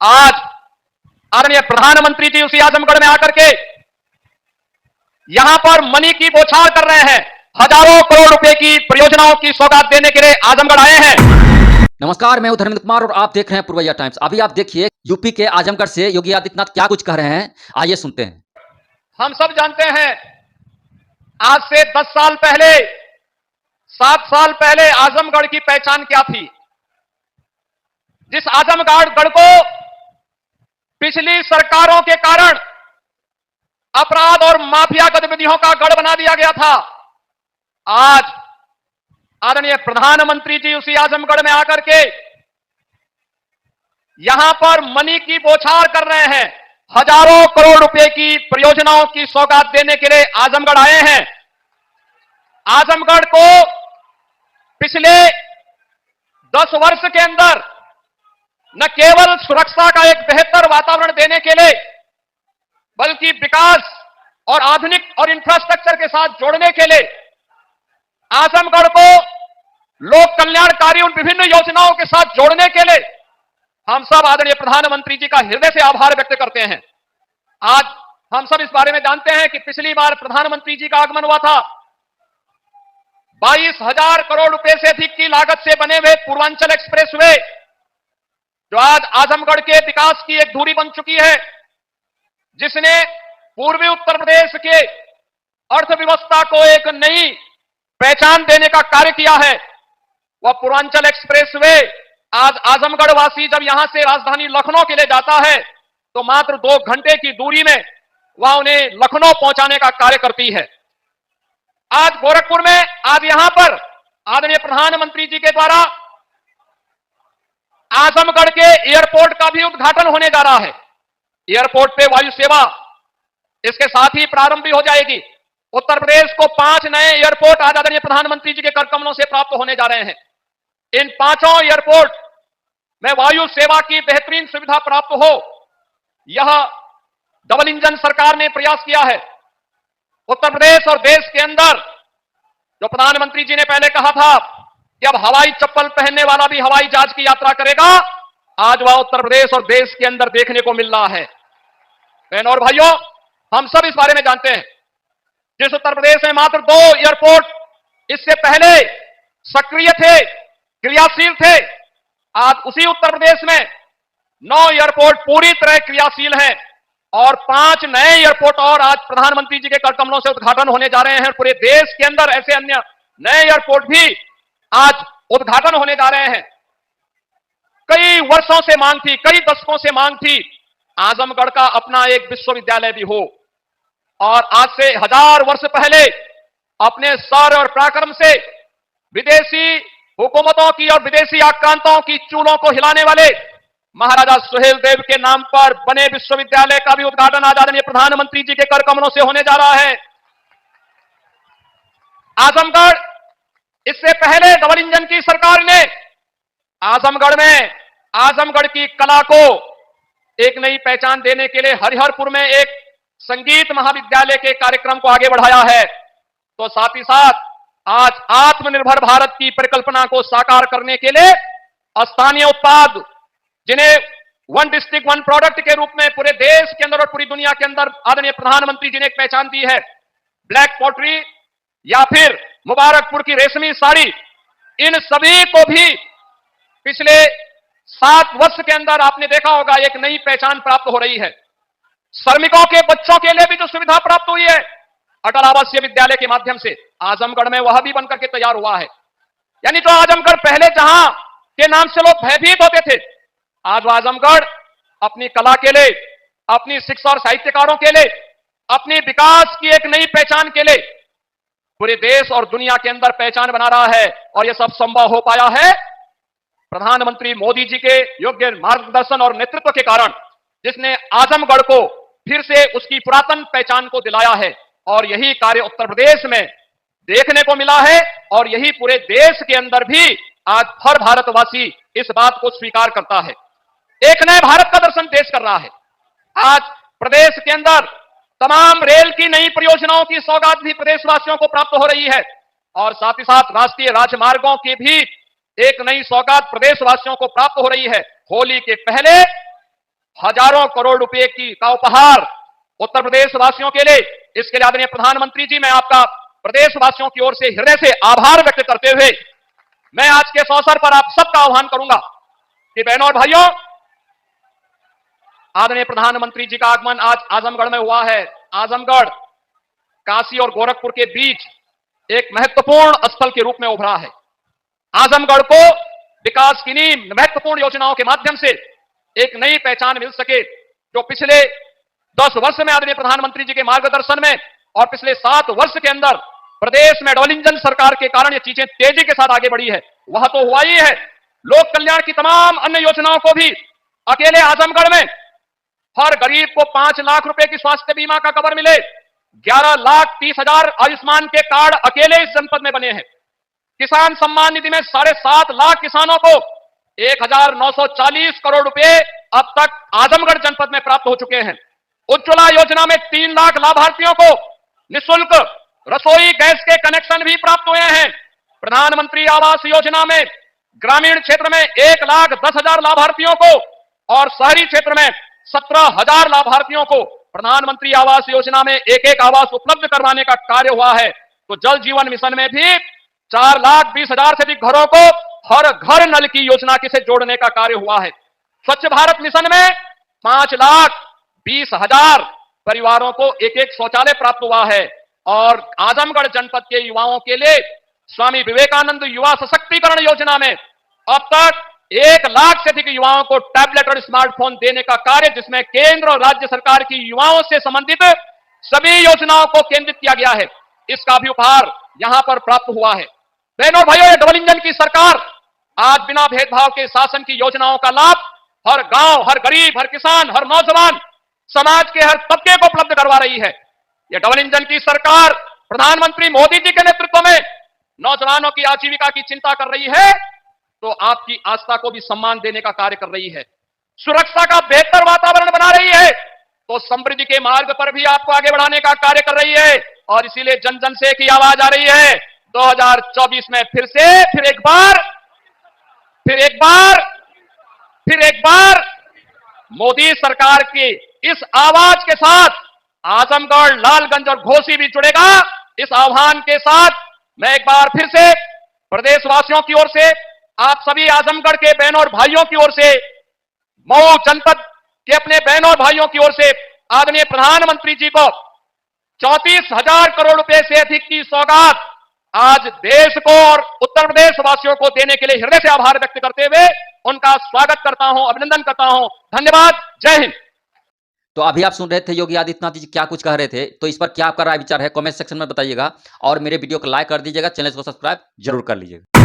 आज आदरणीय प्रधानमंत्री जी उसी आजमगढ़ में आकर के यहां पर मनी की बौछार कर रहे हैं। हजारों करोड़ रुपए की परियोजनाओं की सौगात देने के लिए आजमगढ़ आए हैं। नमस्कार, मैं हूं धर्मेंद्र कुमार और आप देख रहे हैं पूर्वैया टाइम्स। अभी आप देखिए यूपी के आजमगढ़ से योगी आदित्यनाथ क्या कुछ कह रहे हैं, आइए सुनते हैं। हम सब जानते हैं आज से 10 साल पहले, 7 साल पहले आजमगढ़ की पहचान क्या थी। जिस आजमगढ़ को पिछली सरकारों के कारण अपराध और माफिया गतिविधियों का गढ़ बना दिया गया था, आज आदरणीय प्रधानमंत्री जी उसी आजमगढ़ में आकर के यहां पर मनी की बौछार कर रहे हैं। हजारों करोड़ रुपए की परियोजनाओं की सौगात देने के लिए आजमगढ़ आए हैं। आजमगढ़ को पिछले 10 वर्ष के अंदर न केवल सुरक्षा का एक बेहतर वातावरण देने के लिए, बल्कि विकास और आधुनिक और इंफ्रास्ट्रक्चर के साथ जोड़ने के लिए आजमगढ़ को लोक कल्याणकारी उन विभिन्न योजनाओं के साथ जोड़ने के लिए हम सब आदरणीय प्रधानमंत्री जी का हृदय से आभार व्यक्त करते हैं। आज हम सब इस बारे में जानते हैं कि पिछली बार प्रधानमंत्री जी का आगमन हुआ था। 22,000 करोड़ रुपए से अधिक की लागत से बने हुए पूर्वांचल एक्सप्रेसवे, जो आज आजमगढ़ के विकास की एक धुरी बन चुकी है, जिसने पूर्वी उत्तर प्रदेश के अर्थव्यवस्था को एक नई पहचान देने का कार्य किया है। वह पूर्वांचल एक्सप्रेसवे आज आजमगढ़ वासी जब यहां से राजधानी लखनऊ के लिए जाता है तो मात्र 2 घंटे की दूरी में वह उन्हें लखनऊ पहुंचाने का कार्य करती है। आज गोरखपुर में, आज यहां पर आदरणीय प्रधानमंत्री जी के द्वारा आजमगढ़ के एयरपोर्ट का भी उद्घाटन होने जा रहा है। एयरपोर्ट पे वायु सेवा इसके साथ ही प्रारंभ भी हो जाएगी। उत्तर प्रदेश को 5 नए एयरपोर्ट आज आदरणीय प्रधानमंत्री जी के कर कमलों से प्राप्त होने जा रहे हैं। इन 5 एयरपोर्ट में वायु सेवा की बेहतरीन सुविधा प्राप्त हो, यह डबल इंजन सरकार ने प्रयास किया है। उत्तर प्रदेश और देश के अंदर जो प्रधानमंत्री जी ने पहले कहा था कि अब हवाई चप्पल पहनने वाला भी हवाई जहाज की यात्रा करेगा, आज वह उत्तर प्रदेश और देश के अंदर देखने को मिल रहा है। बहनों और भाइयों, हम सब इस बारे में जानते हैं, जिस उत्तर प्रदेश में मात्र 2 एयरपोर्ट इससे पहले सक्रिय थे, क्रियाशील थे, आज उसी उत्तर प्रदेश में 9 एयरपोर्ट पूरी तरह क्रियाशील हैं और 5 नए एयरपोर्ट और आज प्रधानमंत्री जी के कर कमलों से उद्घाटन होने जा रहे हैं। पूरे देश के अंदर ऐसे अन्य नए एयरपोर्ट भी आज उद्घाटन होने जा रहे हैं। कई वर्षों से मांग थी, कई दशकों से मांग थी, आजमगढ़ का अपना एक विश्वविद्यालय भी हो। और आज से 1000 वर्ष पहले अपने शौर्य और पराक्रम से विदेशी हुकूमतों की और विदेशी आक्रांताओं की चूलों को हिलाने वाले महाराजा सुहेल देव के नाम पर बने विश्वविद्यालय का भी उद्घाटन आज आदरणीय प्रधानमंत्री जी के कर कमलों से होने जा रहा है। आजमगढ़, इससे पहले डबल इंजन की सरकार ने आजमगढ़ में आजमगढ़ की कला को एक नई पहचान देने के लिए हरिहरपुर में एक संगीत महाविद्यालय के कार्यक्रम को आगे बढ़ाया है। तो साथ ही साथ आज आत्मनिर्भर भारत की परिकल्पना को साकार करने के लिए स्थानीय उत्पाद, जिन्हें 1 डिस्ट्रिक्ट 1 प्रोडक्ट के रूप में पूरे देश के अंदर और पूरी दुनिया के अंदर आदरणीय प्रधानमंत्री जी ने एक पहचान दी है, ब्लैक पॉटरी या फिर मुबारकपुर की रेशमी साड़ी, इन सभी को भी पिछले 7 वर्ष के अंदर आपने देखा होगा एक नई पहचान प्राप्त हो रही है। श्रमिकों के बच्चों के लिए भी जो सुविधा प्राप्त हुई है अटल आवासीय विद्यालय के माध्यम से, आजमगढ़ में वह भी बनकर के तैयार हुआ है। यानी जो आजमगढ़ पहले जहां के नाम से लोग भयभीत होते थे, आज वह आजमगढ़ अपनी कला के लिए, अपनी शिक्षा और साहित्यकारों के लिए, अपनी विकास की एक नई पहचान के लिए पूरे देश और दुनिया के अंदर पहचान बना रहा है। और यह सब संभव हो पाया है प्रधानमंत्री मोदी जी के योग्य मार्गदर्शन और नेतृत्व के कारण, जिसने आजमगढ़ को फिर से उसकी पुरातन पहचान को दिलाया है। और यही कार्य उत्तर प्रदेश में देखने को मिला है और यही पूरे देश के अंदर भी आज हर भारतवासी इस बात को स्वीकार करता है। एक नए भारत का दर्शन देश कर रहा है। आज प्रदेश के अंदर तमाम रेल की नई परियोजनाओं की सौगात भी प्रदेशवासियों को प्राप्त हो रही है और साथ ही साथ राष्ट्रीय राजमार्गों की भी एक नई सौगात प्रदेशवासियों को प्राप्त हो रही है। होली के पहले हजारों करोड़ रुपए का उपहार उत्तर प्रदेश वासियों के लिए। इसके लिए आदरणीय प्रधानमंत्री जी, मैं आपका प्रदेश वासियों की ओर से हृदय से आभार व्यक्त करते हुए मैं आज के इस अवसर पर आप सबका आह्वान करूंगा कि बहनों और भाइयों, आदरणीय प्रधानमंत्री जी का आगमन आज आजमगढ़ में हुआ है। आजमगढ़ काशी और गोरखपुर के बीच एक महत्वपूर्ण स्थल के रूप में उभरा है। आजमगढ़ को विकास की नींव महत्वपूर्ण योजनाओं के माध्यम से एक नई पहचान मिल सके, जो पिछले 10 वर्ष में आदरणीय प्रधानमंत्री जी के मार्गदर्शन में और पिछले 7 वर्ष के अंदर प्रदेश में डबल इंजन सरकार के कारण ये चीजें तेजी के साथ आगे बढ़ी है, वह तो हुआ ही है। लोक कल्याण की तमाम अन्य योजनाओं को भी अकेले आजमगढ़ में हर गरीब को 5 लाख रुपए की स्वास्थ्य बीमा का कवर मिले, 11,30,000 आयुष्मान के कार्ड अकेले इस जनपद में बने हैं। किसान सम्मान निधि में 7.5 लाख किसानों को 1,940 करोड़ रुपए अब तक आजमगढ़ जनपद में प्राप्त हो चुके हैं। उज्ज्वला योजना में 3 लाख लाभार्थियों को निःशुल्क रसोई गैस के कनेक्शन भी प्राप्त हुए हैं। प्रधानमंत्री आवास योजना में ग्रामीण क्षेत्र में 1,10,000 लाभार्थियों को और शहरी क्षेत्र में 17,000 लाभार्थियों को प्रधानमंत्री आवास योजना में एक आवास उपलब्ध करवाने का कार्य हुआ है। तो जल जीवन मिशन में भी 4,20,000 से अधिक घरों को हर घर नल की योजना से जोड़ने का कार्य हुआ है। स्वच्छ भारत मिशन में 5,20,000 परिवारों को एक शौचालय प्राप्त हुआ है। और आजमगढ़ जनपद के युवाओं के लिए स्वामी विवेकानंद युवा सशक्तिकरण योजना में अब तक 1 लाख से अधिक युवाओं को टैबलेट और स्मार्टफोन देने का कार्य, जिसमें केंद्र और राज्य सरकार की युवाओं से संबंधित सभी योजनाओं को केंद्रित किया गया है, इसका भी उपहार यहां पर प्राप्त हुआ है। बहनों और भाइयों, ये डबल इंजन की सरकार आज बिना भेदभाव के शासन की योजनाओं का लाभ हर गांव, हर गरीब, हर किसान, हर नौजवान, समाज के हर तबके को उपलब्ध करवा रही है। यह डबल इंजन की सरकार प्रधानमंत्री मोदी जी के नेतृत्व में नौजवानों की आजीविका की चिंता कर रही है, तो आपकी आस्था को भी सम्मान देने का कार्य कर रही है। सुरक्षा का बेहतर वातावरण बना रही है, तो समृद्धि के मार्ग पर भी आपको आगे बढ़ाने का कार्य कर रही है। और इसीलिए जन जन से एक ही आवाज आ रही है, 2024 में फिर एक बार मोदी सरकार की इस आवाज के साथ आजमगढ़, लालगंज और घोसी भी जुड़ेगा। इस आह्वान के साथ मैं एक बार फिर से प्रदेशवासियों की ओर से, आप सभी आजमगढ़ के बहनों और भाइयों की ओर से, मऊ जनपद के अपने बहनों और भाइयों की ओर से आदरणीय प्रधानमंत्री जी को 34,000 करोड़ रुपए से अधिक की सौगात आज देश को और उत्तर प्रदेश वासियों को देने के लिए हृदय से आभार व्यक्त करते हुए उनका स्वागत करता हूं, अभिनंदन करता हूं। धन्यवाद। जय हिंद। तो अभी आप सुन रहे थे योगी आदित्यनाथ जी क्या कुछ कह रहे थे, तो इस पर क्या आपका राय विचार है कमेंट सेक्शन में बताइएगा और मेरे वीडियो को लाइक कर दीजिएगा, चैनल को सब्सक्राइब जरूर कर लीजिएगा।